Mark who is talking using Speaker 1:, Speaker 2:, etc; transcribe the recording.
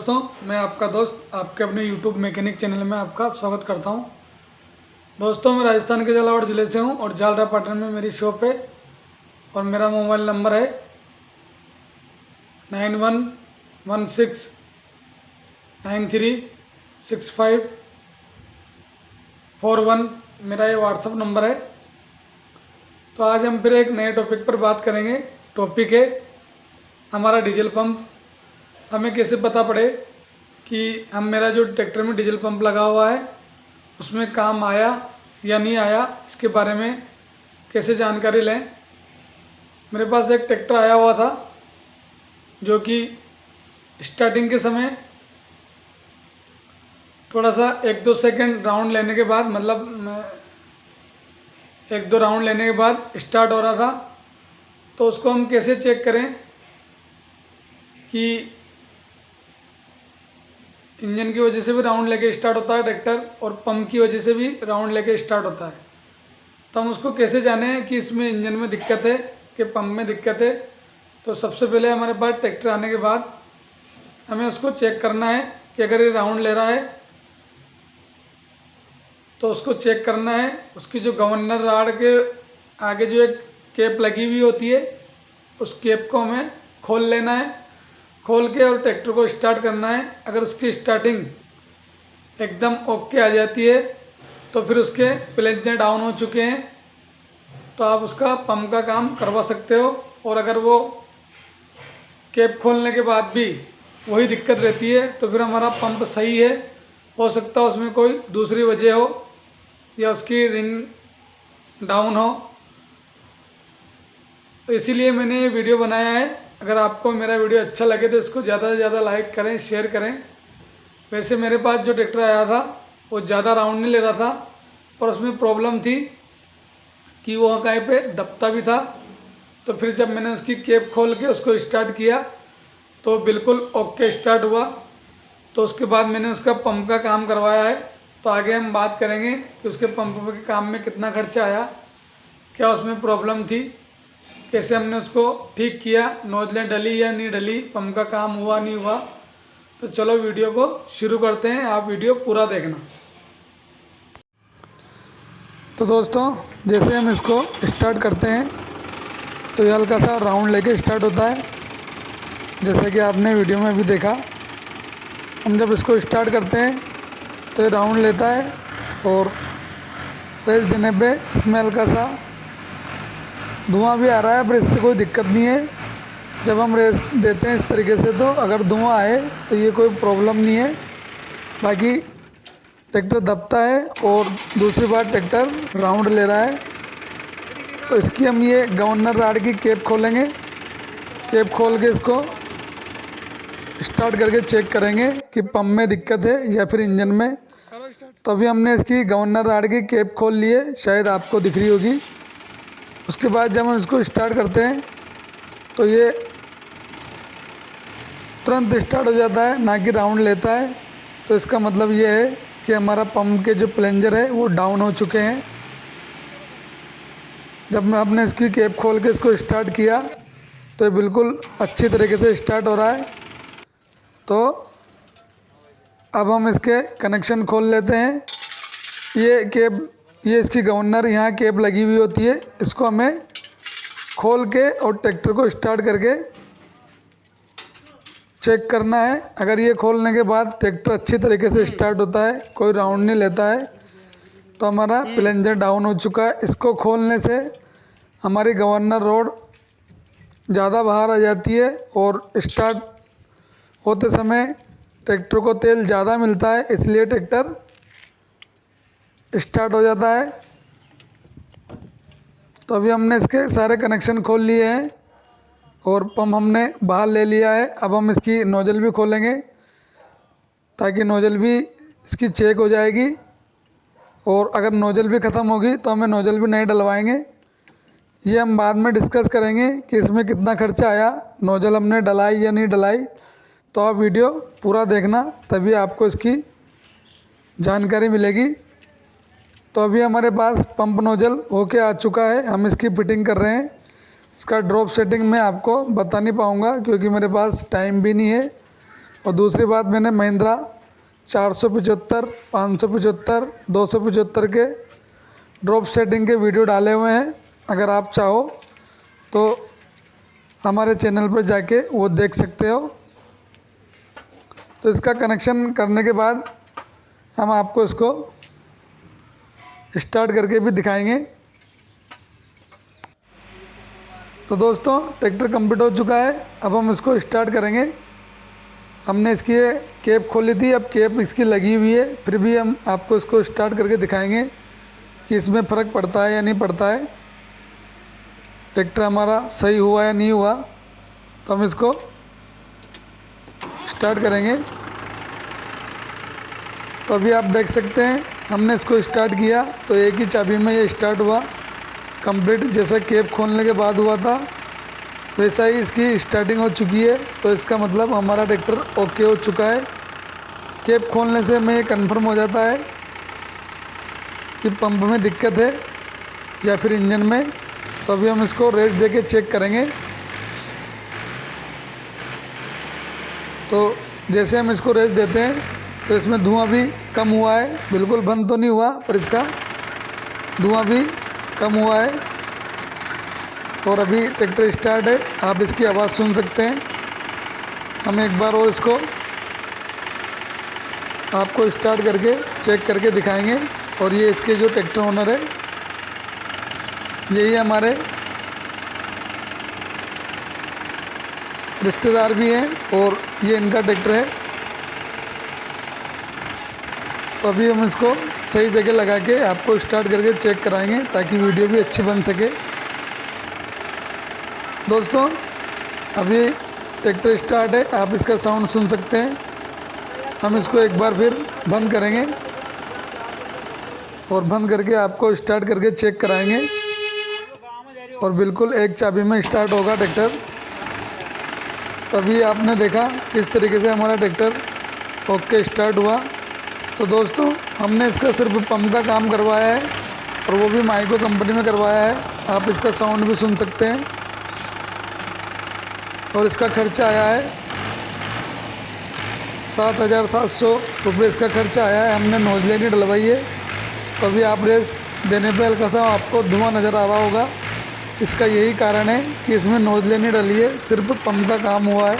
Speaker 1: दोस्तों, मैं आपका दोस्त आपके अपने YouTube मैकेनिक चैनल में आपका स्वागत करता हूं। दोस्तों, मैं राजस्थान के झालावाड़ ज़िले से हूं और जालरा पाटन में मेरी शॉप है और मेरा मोबाइल नंबर है 9116936541। मेरा ये व्हाट्सअप नंबर है। तो आज हम फिर एक नए टॉपिक पर बात करेंगे। टॉपिक है हमारा डीजल पंप। हमें कैसे पता पड़े कि मेरा जो ट्रैक्टर में डीजल पंप लगा हुआ है उसमें काम आया या नहीं आया, इसके बारे में कैसे जानकारी लें। मेरे पास एक ट्रैक्टर आया हुआ था जो कि स्टार्टिंग के समय थोड़ा सा 1-2 सेकंड राउंड लेने के बाद, मतलब 1-2 राउंड लेने के बाद स्टार्ट हो रहा था। तो उसको हम कैसे चेक करें कि इंजन की वजह से भी राउंड लेके स्टार्ट होता है ट्रैक्टर और पंप की वजह से भी राउंड लेके स्टार्ट होता है। तो हम उसको कैसे जानें कि इसमें इंजन में दिक्कत है कि पंप में दिक्कत है। तो सबसे पहले हमारे पास ट्रैक्टर आने के बाद हमें उसको चेक करना है कि अगर ये राउंड ले रहा है तो उसको चेक करना है। उसकी जो गवर्नर राड के आगे जो एक कैप लगी हुई होती है उस कैप को हमें खोल लेना है। खोल के और ट्रैक्टर को स्टार्ट करना है। अगर उसकी स्टार्टिंग एकदम ओके आ जाती है तो फिर उसके प्लेंजर डाउन हो चुके हैं तो आप उसका पंप का काम करवा सकते हो। और अगर वो कैप खोलने के बाद भी वही दिक्कत रहती है तो फिर हमारा पंप सही है। हो सकता है उसमें कोई दूसरी वजह हो या उसकी रिंग डाउन हो। तो इसीलिए मैंने ये वीडियो बनाया है। अगर आपको मेरा वीडियो अच्छा लगे तो इसको ज़्यादा से ज़्यादा लाइक करें, शेयर करें। वैसे मेरे पास जो ट्रैक्टर आया था वो ज़्यादा राउंड नहीं ले रहा था पर उसमें प्रॉब्लम थी कि वो कहीं पे दबता भी था। तो फिर जब मैंने उसकी कैप खोल के उसको स्टार्ट किया तो बिल्कुल ओके स्टार्ट हुआ। तो उसके बाद मैंने उसका पंप का काम करवाया है। तो आगे हम बात करेंगे कि उसके पंप के काम में कितना खर्चा आया, क्या उसमें प्रॉब्लम थी, कैसे हमने उसको ठीक किया, नोजलें डली या नहीं डली, पंप का काम हुआ नहीं हुआ। तो चलो वीडियो को शुरू करते हैं, आप वीडियो पूरा देखना। तो दोस्तों, जैसे हम इसको स्टार्ट करते हैं तो ये हल्का सा राउंड लेके स्टार्ट होता है, जैसे कि आपने वीडियो में भी देखा। हम जब इसको स्टार्ट करते हैं तो ये राउंड लेता है और रेस देने पे इसमें हल्का सा धुआं भी आ रहा है पर इससे कोई दिक्कत नहीं है। जब हम रेस देते हैं इस तरीके से तो अगर धुआं आए तो ये कोई प्रॉब्लम नहीं है। बाकी ट्रैक्टर दबता है और दूसरी बार ट्रैक्टर राउंड ले रहा है। तो इसकी हम ये गवर्नर राड की कैप खोलेंगे। कैप खोल के इसको स्टार्ट करके चेक करेंगे कि पंप में दिक्कत है या फिर इंजन में। तो अभी हमने इसकी गवर्नर राड की कैप खोल ली है, शायद आपको दिख रही होगी। उसके बाद जब हम इसको स्टार्ट करते हैं तो ये तुरंत स्टार्ट हो जाता है, ना कि राउंड लेता है। तो इसका मतलब ये है कि हमारा पंप के जो प्लेंजर है वो डाउन हो चुके हैं। जब आपने इसकी कैप खोल के इसको स्टार्ट किया तो ये बिल्कुल अच्छी तरीके से स्टार्ट हो रहा है। तो अब हम इसके कनेक्शन खोल लेते हैं। ये कैप, ये इसकी गवर्नर यहाँ कैप लगी हुई होती है, इसको हमें खोल के और ट्रैक्टर को स्टार्ट करके चेक करना है। अगर ये खोलने के बाद ट्रैक्टर अच्छी तरीके से स्टार्ट होता है, कोई राउंड नहीं लेता है, तो हमारा प्लेंजर डाउन हो चुका है। इसको खोलने से हमारी गवर्नर रोड ज़्यादा बाहर आ जाती है और स्टार्ट होते समय ट्रैक्टर को तेल ज़्यादा मिलता है, इसलिए ट्रैक्टर स्टार्ट हो जाता है। तो अभी हमने इसके सारे कनेक्शन खोल लिए हैं और पंप हमने बाहर ले लिया है। अब हम इसकी नोजल भी खोलेंगे ताकि नोजल भी इसकी चेक हो जाएगी। और अगर नोजल भी ख़त्म होगी तो हमें नोजल भी नहीं डलवाएंगे। ये हम बाद में डिस्कस करेंगे कि इसमें कितना खर्चा आया, नोजल हमने डलाई या नहीं डलाई। तो आप वीडियो पूरा देखना, तभी आपको इसकी जानकारी मिलेगी। तो अभी हमारे पास पंप नोजल होके आ चुका है, हम इसकी फिटिंग कर रहे हैं। इसका ड्रॉप सेटिंग मैं आपको बता नहीं पाऊँगा क्योंकि मेरे पास टाइम भी नहीं है और दूसरी बात, मैंने महिंद्रा 475, 575, 275 के ड्रॉप सेटिंग के वीडियो डाले हुए हैं। अगर आप चाहो तो हमारे चैनल पर जाके वो देख सकते हो। तो इसका कनेक्शन करने के बाद हम आपको इसको स्टार्ट करके भी दिखाएंगे। तो दोस्तों, ट्रैक्टर कंप्लीट हो चुका है। अब हम इसको स्टार्ट करेंगे। हमने इसकी कैप खोली थी, अब कैप इसकी लगी हुई है, फिर भी हम आपको इसको स्टार्ट करके दिखाएंगे कि इसमें फ़र्क पड़ता है या नहीं पड़ता है, ट्रैक्टर हमारा सही हुआ या नहीं हुआ। तो हम इसको स्टार्ट करेंगे। तो अभी आप देख सकते हैं हमने इसको स्टार्ट किया तो एक ही चाबी में ये स्टार्ट हुआ कंप्लीट। जैसा कैप खोलने के बाद हुआ था वैसा ही इसकी स्टार्टिंग हो चुकी है। तो इसका मतलब हमारा ट्रैक्टर ओके हो चुका है। कैप खोलने से हमें ये कन्फर्म हो जाता है कि पंप में दिक्कत है या फिर इंजन में। तो अभी हम इसको रेस दे के चेक करेंगे। तो जैसे हम इसको रेस देते हैं तो इसमें धुआं भी कम हुआ है, बिल्कुल बंद तो नहीं हुआ पर इसका धुआं भी कम हुआ है। और अभी ट्रैक्टर स्टार्ट है, आप इसकी आवाज़ सुन सकते हैं। हम एक बार और इसको आपको स्टार्ट करके चेक करके दिखाएंगे। और ये इसके जो ट्रैक्टर ओनर है यही हमारे रिश्तेदार भी हैं और ये इनका ट्रैक्टर है। तो अभी हम इसको सही जगह लगा के आपको स्टार्ट करके चेक कराएंगे ताकि वीडियो भी अच्छी बन सके। दोस्तों, अभी ट्रैक्टर स्टार्ट है, आप इसका साउंड सुन सकते हैं। हम इसको एक बार फिर बंद करेंगे और बंद करके आपको स्टार्ट करके चेक कराएंगे। और बिल्कुल एक चाबी में स्टार्ट होगा ट्रैक्टर। तभी आपने देखा किस तरीके से हमारा ट्रैक्टर ओके स्टार्ट हुआ। तो दोस्तों, हमने इसका सिर्फ पंप का काम करवाया है और वो भी माइको कंपनी में करवाया है। आप इसका साउंड भी सुन सकते हैं। और इसका खर्चा आया है 7,700 रुपये इसका खर्चा आया है। हमने नोजलें नहीं डलवाई है। तो अभी आप रेस देने पे हल्का सा आपको धुआं नज़र आ रहा होगा। इसका यही कारण है कि इसमें नोजलें नहीं डली है, सिर्फ पंप का काम हुआ है।